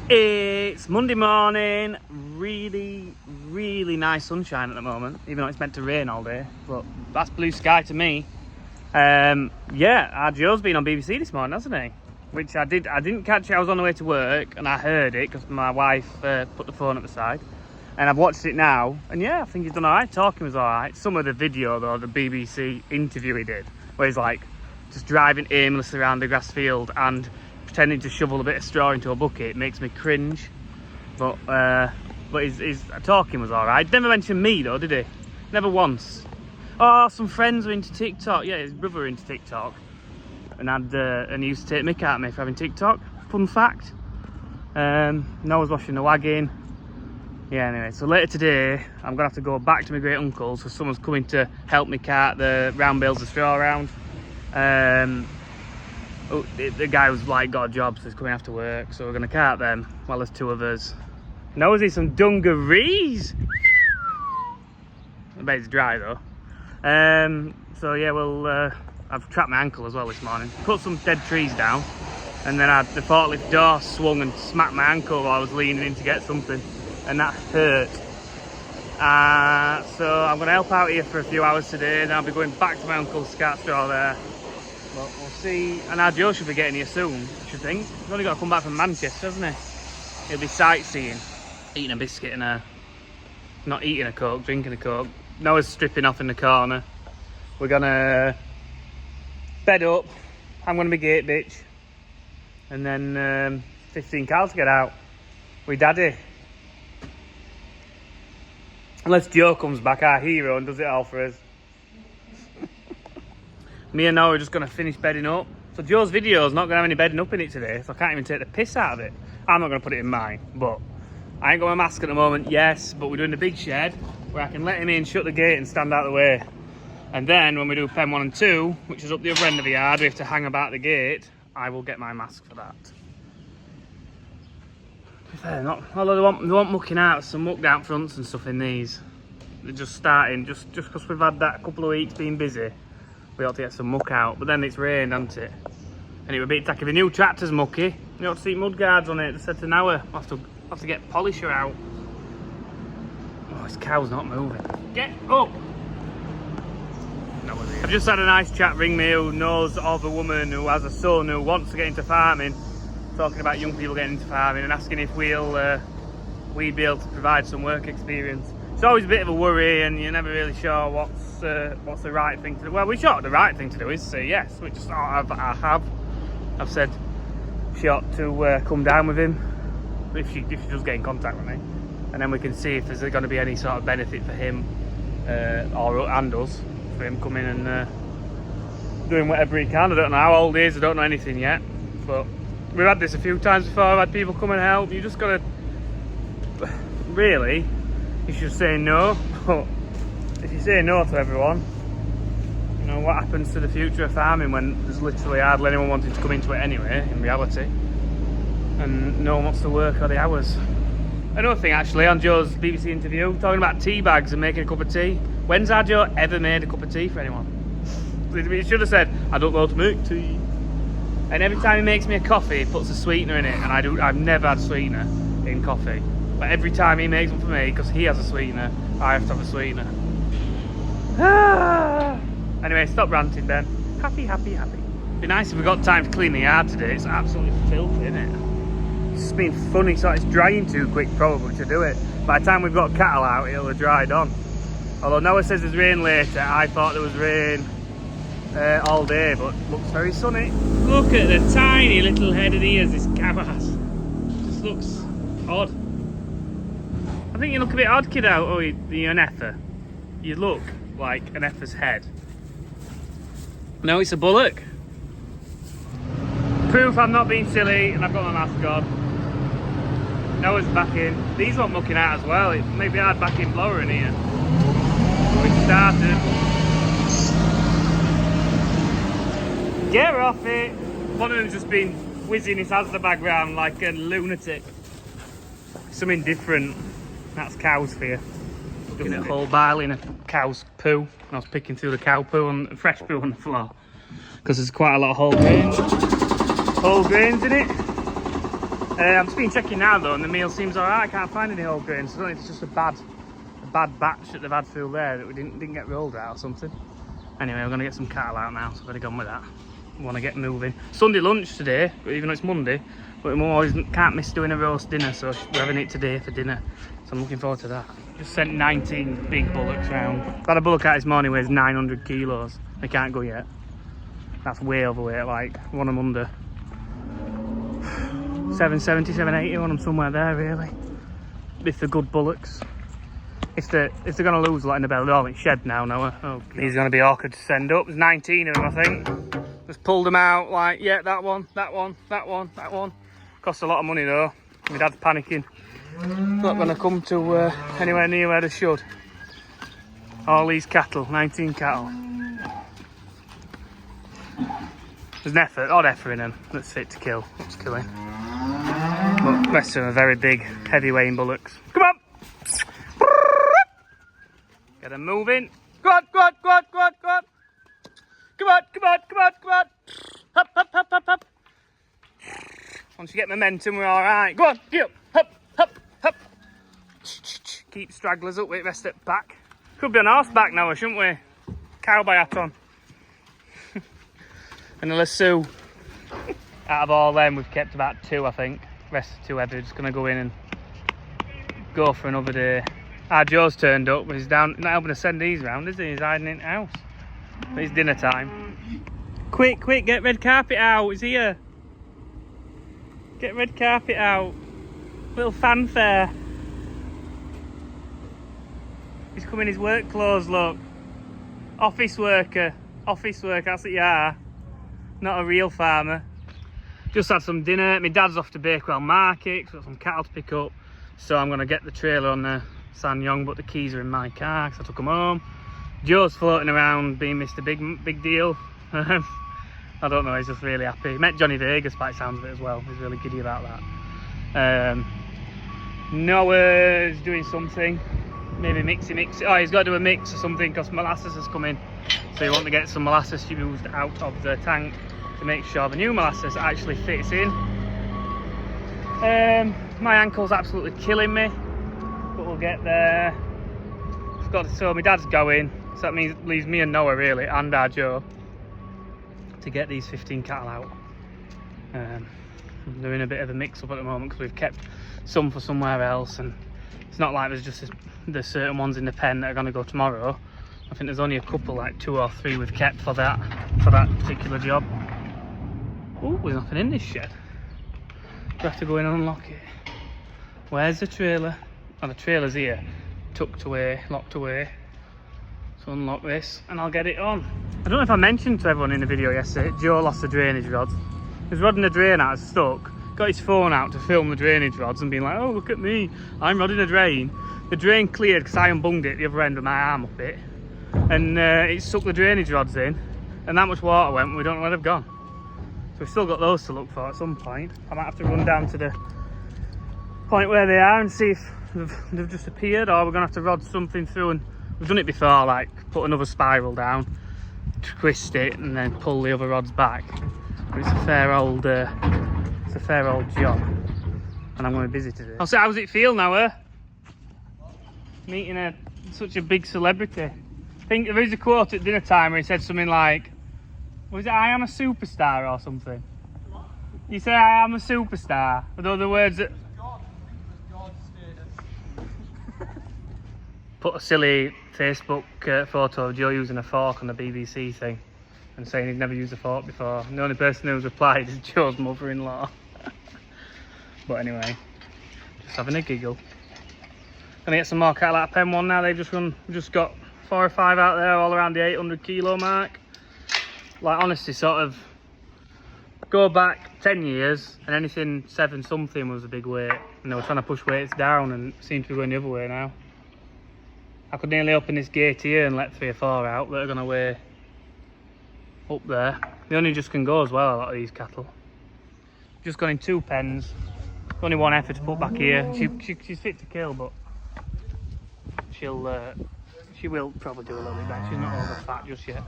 It's Monday morning, really nice sunshine at the moment, even though it's meant to rain all day, but that's blue sky to me. Yeah, our Joe's been on BBC this morning, hasn't he? Which I didn't catch it. I was on the way to work and I heard it because my wife put the phone at the side, and I've watched it now, and yeah, I think he's done all right. Talking was all right. Some of the video though, the BBC interview he did, where he's like just driving aimlessly around the grass field and pretending to shovel a bit of straw into a bucket, makes me cringe. But his talking was all right. Never mentioned me though, did he? Never once. Oh, some friends were into TikTok. Yeah, his brother were into TikTok, and he used to take mick out of me for having TikTok. Fun fact. Noah's washing the wagon. Yeah, anyway, so later today I'm gonna have to go back to my great uncle's because someone's coming to help me cart the round bales of straw around. The guy was like got a job, so he's coming after work, so we're gonna cart them while there's two of us. Nosy, some dungarees. I bet it's dry though. So yeah, I've trapped my ankle as well this morning. Put some dead trees down, and then the forklift door swung and smacked my ankle while I was leaning in to get something, and that hurt. So I'm gonna help out here for a few hours today, then I'll be going back to my uncle's cart straw there. But we'll see, and our Joe should be getting here soon, I should think. He's only got to come back from Manchester, hasn't he? He'll be sightseeing, eating a biscuit and not eating a Coke, drinking a Coke. Noah's stripping off in the corner. We're gonna bed up, I'm gonna be gate bitch, and then 15 cars to get out with Daddy. Unless Joe comes back, our hero, and does it all for us. Me and Noah are just going to finish bedding up. So Joe's video is not going to have any bedding up in it today, so I can't even take the piss out of it. I'm not going to put it in mine, but I ain't got my mask at the moment, yes, but we're doing the big shed where I can let him in, shut the gate and stand out of the way. And then when we do pen 1 and 2, which is up the other end of the yard, we have to hang about the gate, I will get my mask for that. To be fair, although they want mucking out, some mucked out fronts and stuff in these. They're just starting, just because we've had that couple of weeks being busy. We ought to get some muck out, but then it's rained, hasn't it? And it would be tacky. The new tractor's mucky. You ought to see mud guards on it. They said to Noah, I'll have to get polisher out. Oh, this cow's not moving. Get up! I've just had a nice chat ring me who knows of a woman who has a son who wants to get into farming, talking about young people getting into farming and asking if we'd be able to provide some work experience. It's always a bit of a worry, and you're never really sure what's the right thing to do. Well, we sure the right thing to do is say yes, which I have. I've said she ought to come down with him if she does get in contact with me, and then we can see if there's going to be any sort of benefit for him and us for him coming and doing whatever he can. I don't know how old he is. I don't know anything yet, but we've had this a few times before. I've had people come and help. You just got to really. You should say no, but if you say no to everyone, you know what happens to the future of farming when there's literally hardly anyone wanting to come into it anyway, in reality, and no one wants to work all the hours. Another thing actually, on Joe's BBC interview, talking about tea bags and making a cup of tea. When's our Joe ever made a cup of tea for anyone? He should have said, I don't know how to make tea. And every time he makes me a coffee, he puts a sweetener in it, and I've never had sweetener in coffee. But every time he makes one for me, because he has a sweetener, I have to have a sweetener. Anyway, stop ranting, Ben. Happy. Be nice if we got time to clean the yard today. It's absolutely filthy, isn't it? It's just been funny, so it's drying too quick probably to do it. By the time we've got cattle out, it'll have dried on. Although Noah says there's rain later, I thought there was rain all day, but looks very sunny. Look at the tiny little head and ears this cow has. Just looks odd. I think you look a bit odd, kiddo. Oh, you're an effer. You look like an effer's head. No, it's a bullock. Proof I'm not being silly, and I've got my mask on. Noah's back in. These weren't mucking out as well. It maybe hard back in blower in here. We started. Get her off it. One of them's just been whizzing his hands in the background like a lunatic. Something different. That's cows for you. Just a whole barrel in a cow's poo. And I was picking through the cow poo and fresh poo on the floor. Because there's quite a lot of whole grains. Whole grains in it. I've just been checking now though, and the meal seems alright. I can't find any whole grains. So I don't know if it's just a bad batch that they've had through there that we didn't get rolled out or something. Anyway, we're gonna get some cattle out now, so I've already gone with that. I want to get moving. Sunday lunch today, even though it's Monday, but we always can't miss doing a roast dinner, so we're having it today for dinner. So I'm looking forward to that. Just sent 19 big bullocks round. I've had a bullock out this morning, weighs 900 kilos. They can't go yet. That's way overweight, like one of them under 770, 780, one of them somewhere there really. If they're good bullocks. If they're going to lose a lot in the belly, they're all in shed now, Noah. Oh, these are going to be awkward to send up. There's 19 of them, I think. Just pulled them out, like, yeah, that one, that one, that one, that one. Costs a lot of money though. My dad's panicking. Not going to come to anywhere near where they should. All these cattle, 19 cattle. There's an effort, odd effort in them that's fit to kill. Let's kill him. But the rest of them are very big, heavy weighing bullocks. Come on! Get them moving. Go on, go on, go on, go on, go on. Come on, come on, come on, come on. Hop, hop, hop, hop, hop. Once you get momentum, we're all right. Go on, get up. Hop, hop, hop. Keep stragglers up with the rest at the back. Could be on horseback now, shouldn't we? Cowboy hat on. And a lasso. Out of all them, we've kept about 2, I think. Rest of 2 heavy. Just going to go in and go for another day. Joe's turned up, but he's down, not helping to send these round, is he? He's hiding in the house. But it's dinner time. Quick, quick, get red carpet out, he's here. Get red carpet out. Little fanfare. He's come in his work clothes, look. Office worker, that's what you are. Not a real farmer. Just had some dinner. My dad's off to Bakewell Market, got some cattle to pick up. So I'm going to get the trailer on the Sanyong, but the keys are in my car because I took them home. Joe's floating around being Mr. Big Deal. I don't know, he's just really happy. Met Johnny Vegas by the sounds of it as well. He's really giddy about that. Noah's doing something. Maybe mix. Oh, he's got to do a mix or something because molasses has come in. So you want to get some molasses used out of the tank to make sure the new molasses actually fits in. My ankle's absolutely killing me, but we'll get there. So my dad's going, so that means it leaves me and Noah really, and our Joe, to get these 15 cattle out. They're in a bit of a mix-up at the moment because we've kept some for somewhere else, and it's not like there's just there's certain ones in the pen that are going to go tomorrow. I think there's only a couple, like 2 or 3 we've kept for that particular job. Oh, there's nothing in this shed. We have to go in and unlock it. Where's the trailer? Oh, the trailer's here, tucked away, locked away. So unlock this and I'll get it on. I don't know if I mentioned to everyone in the video yesterday, Joe lost the drainage rods. He was rodding the drain out, it's stuck. Got his phone out to film the drainage rods and being like, oh look at me, I'm rodding a drain. The drain cleared because I unbunged it at the other end with my arm up it. And it sucked the drainage rods in and that much water went and we don't know where they've gone. So we've still got those to look for at some point. I might have to run down to the point where they are and see if they've just appeared, or we're going to have to rod something through. And we've done it before, like put another spiral down, twist it and then pull the other rods back. But it's a fair old job and I'm going to be busy today. So how does it feel now, meeting such a big celebrity? I think there is a quote at dinner time where he said something like, was it I am a superstar or something? What? You say I am a superstar, with other words that... God status. Put a silly Facebook photo of Joe using a fork on the BBC thing and saying he'd never used a fork before. And the only person who's replied is Joe's mother-in-law. But anyway, just having a giggle. Gonna get some more cattle out of pen 1 now. They've just got 4 or 5 out there all around the 800 kilo mark. Like honestly, sort of go back 10 years and anything 7 something was a big weight, and they were trying to push weights down and it seems to be going the other way now. I could nearly open this gate here and let 3 or 4 out that are going to weigh up there. They only just can go as well, a lot of these cattle. Just gone in 2 pens. Only 1 effort to put back here. She's fit to kill, but she will probably do a little bit better. She's not over fat just yet.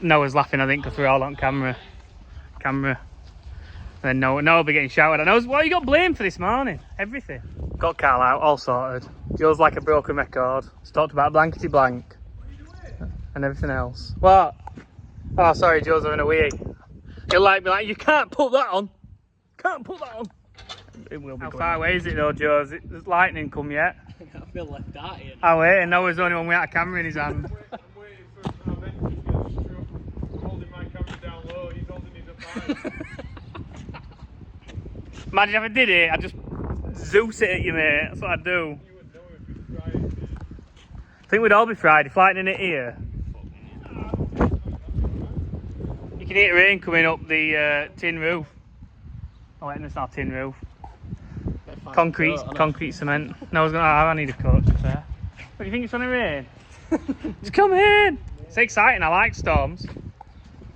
Noah's laughing, I think, because we're all on camera And then no will be getting shouted at. What you got blamed for this morning? Everything. Got Carl out, all sorted. Joe's like a broken record. He's talked about blankety blank. And everything else. What? Oh, sorry, Joe's having a wee. He'll be like, you can't put that on. Can't put that on. It will be. How far away is it though, Joe? Has lightning come yet? I feel left out here. Oh wait, and Noah's the only one without a camera in his hand. I'm waiting for our mentor to get this truck. I'm holding my camera down low, he's holding his up high. Imagine if I did it, I'd just Zeus it at you, mate. That's what I'd do. You would know if it's fried. I think we'd all be fried if lightning hit here. You can hear rain coming up the tin roof. Oh wait, it's not a tin roof. Concrete cement. No, I need a coat to there. What do you think it's gonna rain? It's coming! It's exciting, I like storms.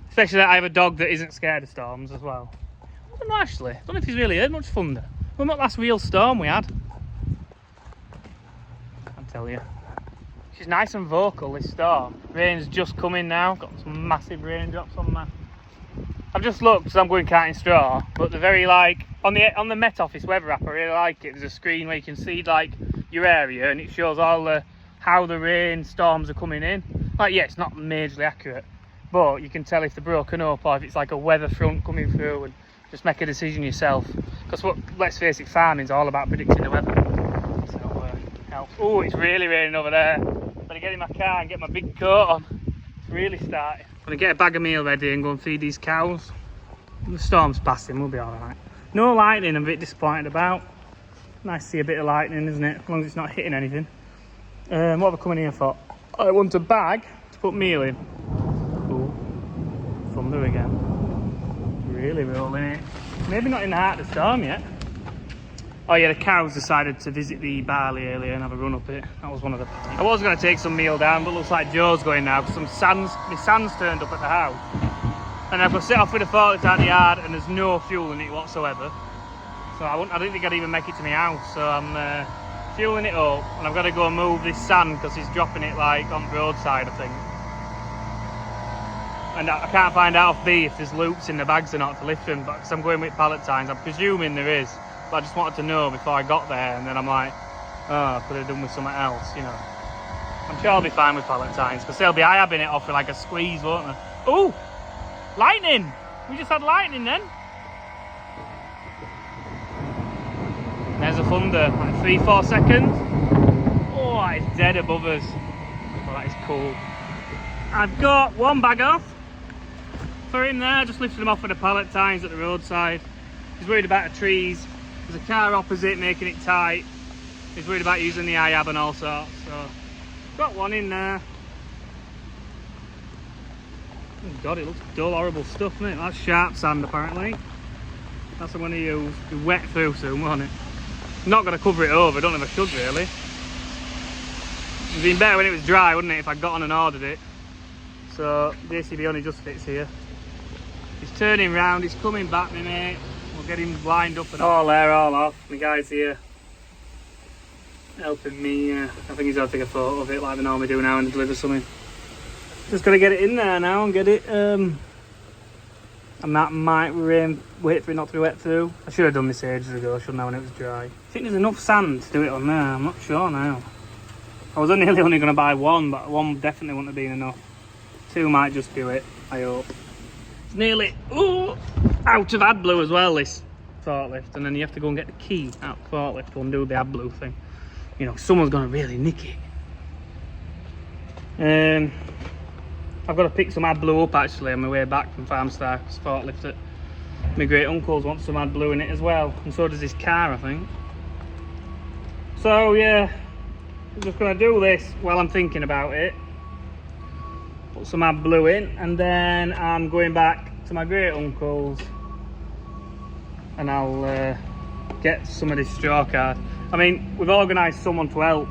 Especially that I have a dog that isn't scared of storms as well. I don't know actually. I don't know if he's really heard much thunder. Well, not last real storm we had. I'll tell you. She's nice and vocal, this storm. Rain's just coming now. Got some massive raindrops on my... I've just looked because I'm going carting straw, but they're very like... On the Met Office weather app, I really like it. There's a screen where you can see like your area and it shows all the how the rain storms are coming in. Like, yeah, it's not majorly accurate, but you can tell if they're broken up or if it's like a weather front coming through, and just make a decision yourself. Because let's face it, farming's all about predicting the weather. So it helps. Oh, it's really raining over there. Better get in my car and get my big coat on. It's really starting. I'm gonna get a bag of meal ready and go and feed these cows. The storm's passing, we'll be alright. No lightning, I'm a bit disappointed about. Nice to see a bit of lightning, isn't it? As long as it's not hitting anything. What have I come in here for? I want a bag to put meal in. Ooh, thunder again. Really rolling it. Maybe not in the heart of the storm yet. Oh yeah, the cows decided to visit the barley earlier and have a run up it. That was one of the... I was going to take some meal down, but looks like Joe's going now because my sand's turned up at the house. And I've got to set off with a forklift out the yard and there's no fuel in it whatsoever. So I don't think I'd even make it to my house. So I'm fueling it up and I've got to go and move this sand because he's dropping it like on the roadside, I think. And I can't find out off B if there's loops in the bags or not to lift them, but because I'm going with pallet tines, I'm presuming there is. But I just wanted to know before I got there, and then I'm like, oh, I could have done with something else, you know. I'm sure I'll be fine with pallet tines because they'll be eye-habbing it off with like a squeeze, won't they? Oh! Lightning! We just had lightning then. There's a thunder, like 3-4 seconds. Oh, it's dead above us. Oh, that is cool. I've got one bag off for him there, just lifted him off with the pallet tines at the roadside. He's worried about the trees. There's a car opposite making it tight. He's worried about using the IAB and all sorts. So, got one in there. Oh God, it looks dull, horrible stuff, mate. That's sharp sand, apparently. That's what I'm going to use. It'll be wet through soon, won't it? I'm not going to cover it over. I don't know if I should, really. It would have been better when it was dry, wouldn't it, if I'd got on and ordered it. So, the ACB only just fits here. He's turning round. He's coming back, me mate. We'll get him lined up and all there, all off. My guy's here helping me. I think he's going to take a photo of it like they normally do now and deliver something. Just got to get it in there now and get it. And that might wait for it not to be wet through. I should have done this ages ago, shouldn't I, when it was dry. I think there's enough sand to do it on there. I'm not sure now. I was only going to buy one, but one definitely wouldn't have been enough. 2 might just do it, I hope. It's nearly out of AdBlue as well, this forklift. And then you have to go and get the key out of the forklift to undo the AdBlue thing. You know, someone's going to really nick it. I've got to pick some AdBlue up actually on my way back from Farmstar's forklift. At my great uncle's wants some AdBlue in it as well, and so does his car, I think. So yeah, I'm just going to do this while I'm thinking about it. Put some AdBlue in, and then I'm going back to my great uncle's, and I'll get some of this straw card. I mean, we've organised someone to help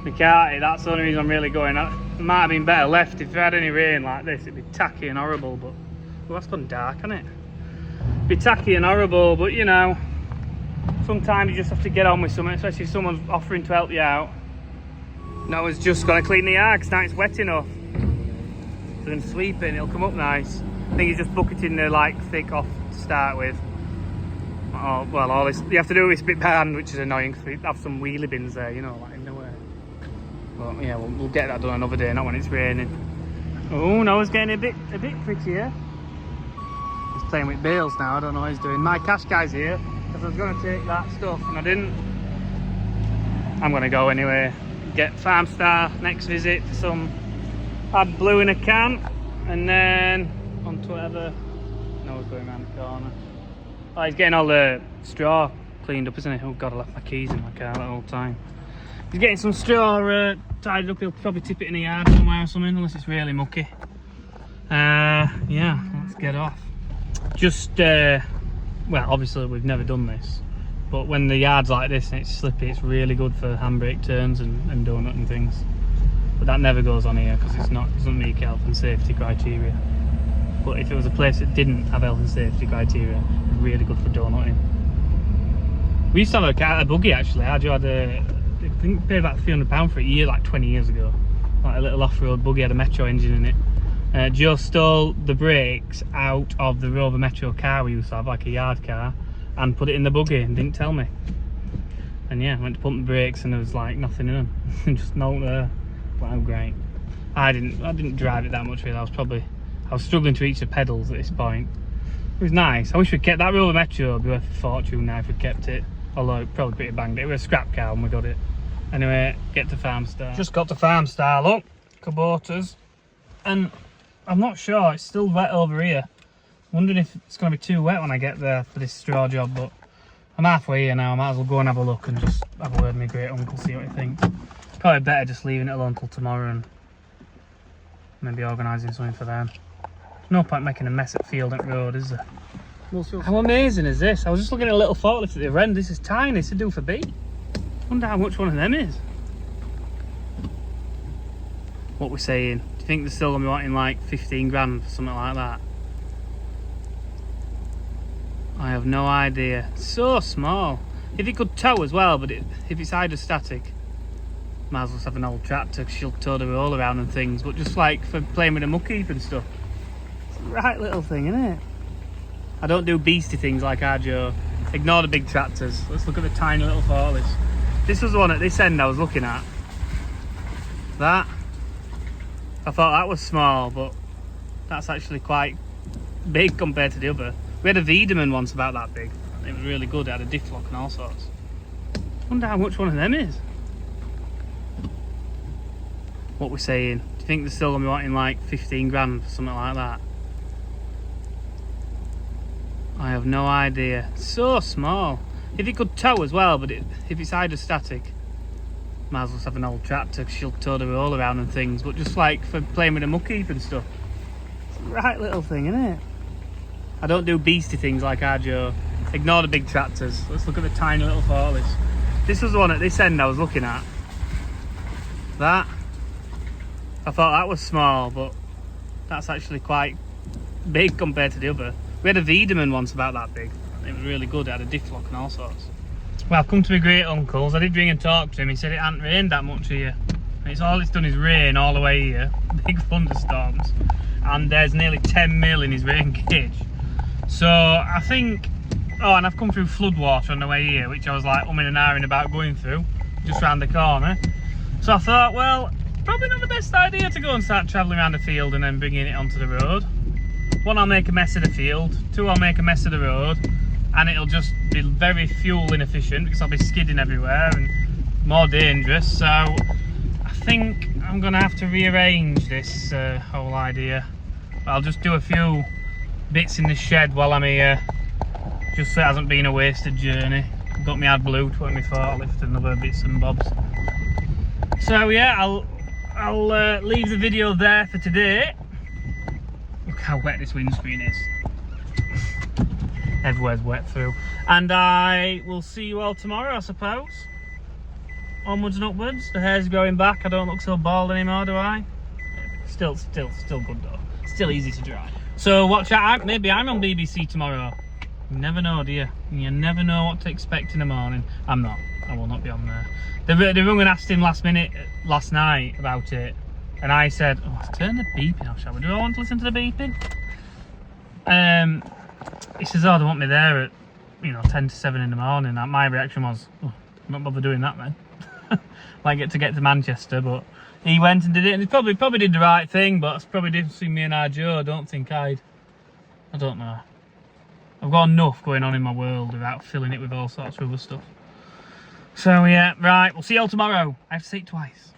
me cart it. That's the only reason I'm really going. It might have been better left if we had any rain like this. It'd be tacky and horrible, but well, that's gone dark, hasn't it? It'd be tacky and horrible, but you know, sometimes you just have to get on with something, especially if someone's offering to help you out. No, it's just gonna clean the yard because now it's wet enough. So then sweep it and it'll come up nice. I think he's just bucketing the like thick off to start with. Oh, well, all this you have to do this bit by hand, which is annoying because we have some wheelie bins there, you know, like in nowhere. But yeah, we'll get that done another day, not when it's raining. Oh no, it's getting a bit prettier. He's playing with bales now. I don't know what he's doing. My cash guy's here because I was going to take that stuff and I didn't. I'm going to go anyway. Get Farm Star next visit for some add blue in a can, and then on to whatever. No, we're going around the corner. Oh, he's getting all the straw cleaned up, isn't he? Oh god, I left my keys in my car the whole time. He's getting some straw tidied up. He'll probably tip it in the yard somewhere or something, unless it's really mucky. Yeah, let's get off. Just, well, obviously we've never done this, but when the yard's like this and it's slippy, it's really good for handbrake turns and donut and things. But that never goes on here because doesn't meet health and safety criteria. But if it was a place that didn't have health and safety criteria, it's really good for donutting. We used to have a buggy actually. I think we paid about £300 for a year, like 20 years ago. Like a little off-road buggy, had a Metro engine in it. Joe stole the brakes out of the Rover Metro car we used to have, like a yard car, and put it in the buggy and didn't tell me. And yeah, went to pump the brakes and there was like nothing in them. Just no there. Wow, great. I didn't drive it that much really. I was struggling to reach the pedals at this point. It was nice. I wish we'd kept that Rover Metro. It'd be worth a fortune now if we kept it. Although it probably pretty banged it. It was a scrap car when we got it. Anyway, get to Farm Star. Just got to Farm Star, look. Kubotas. And I'm not sure, it's still wet over here. Wondering if it's going to be too wet when I get there for this straw job, but I'm halfway here now. I might as well go and have a look and just have a word with my great uncle, see what he thinks. Probably better just leaving it alone until tomorrow and maybe organising something for them. There's no point making a mess at Field and Road, is there? How amazing is this? I was just looking at a little forklift at the other end. This is tiny, it's to do for B. Wonder how much one of them is. What we're saying? Do you think they're still gonna be wanting like 15 grand for something like that? I have no idea. So small. If it could tow as well, but if it's hydrostatic, might as well have an old tractor. She'll tow the roll around and things. But just like for playing with a muck heap and stuff, it's a right little thing, isn't it? I don't do beastie things like our Joe. Ignore the big tractors. Let's look at the tiny little forklifts. This was the one at this end I was looking at. That. I thought that was small, but that's actually quite big compared to the other. We had a Wiedemann once about that big. It was really good. It had a diff lock and all sorts. Wonder how much one of them is. What we're saying? Do you think they're still gonna be wanting like 15 grand for something like that? I have no idea. So small. If it could tow as well, but if it's hydrostatic, might as well have an old tractor. She'll tow the roll around and things. But just like for playing with a muck heap and stuff, it's a right little thing, isn't it? I don't do beastie things like our Joe. Ignore the big tractors. Let's look at the tiny little forklifts. This was the one at this end I was looking at. That. I thought that was small, but that's actually quite big compared to the other. We had a Wiedemann once about that big. It was really good. It had a diff lock and all sorts. Well, I've come to my great uncle's. I did ring and talk to him. He said it hadn't rained that much here. All it's done is rain all the way here. Big thunderstorms. And there's nearly 10 mil in his rain gauge. So I think... Oh, and I've come through floodwater on the way here, which I was like umming and ahhing about going through, just round the corner. So I thought, well, probably not the best idea to go and start travelling around the field and then bringing it onto the road. One, I'll make a mess of the field. Two, I'll make a mess of the road. And it'll just be very fuel inefficient because I'll be skidding everywhere and more dangerous. So I think I'm going to have to rearrange this whole idea. I'll just do a few bits in the shed while I'm here, just so it hasn't been a wasted journey. I've got my AdBlue to put in my forklift and other bits and bobs. So yeah, I'll leave the video there for today. Look how wet this windscreen is. Everywhere's wet through. And I will see you all tomorrow, I suppose. Onwards and upwards. The hair's growing back. I don't look so bald anymore, do I? Still good though. Still easy to dry. So watch out. Maybe I'm on BBC tomorrow. You never know, do you? You never know what to expect in the morning. I'm not. I will not be on there. They rung and asked him last night about it. And I said, oh, turn the beeping off, shall we? Do I want to listen to the beeping? he says, oh, they want me there at, 10 to 7 in the morning. And my reaction was, oh, I'm not bother doing that then. Like to get to Manchester, but he went and did it, and he probably did the right thing, but it's probably different between me and our Joe. I don't think I don't know. I've got enough going on in my world without filling it with all sorts of other stuff. So yeah, right, we'll see you all tomorrow. I have to say it twice.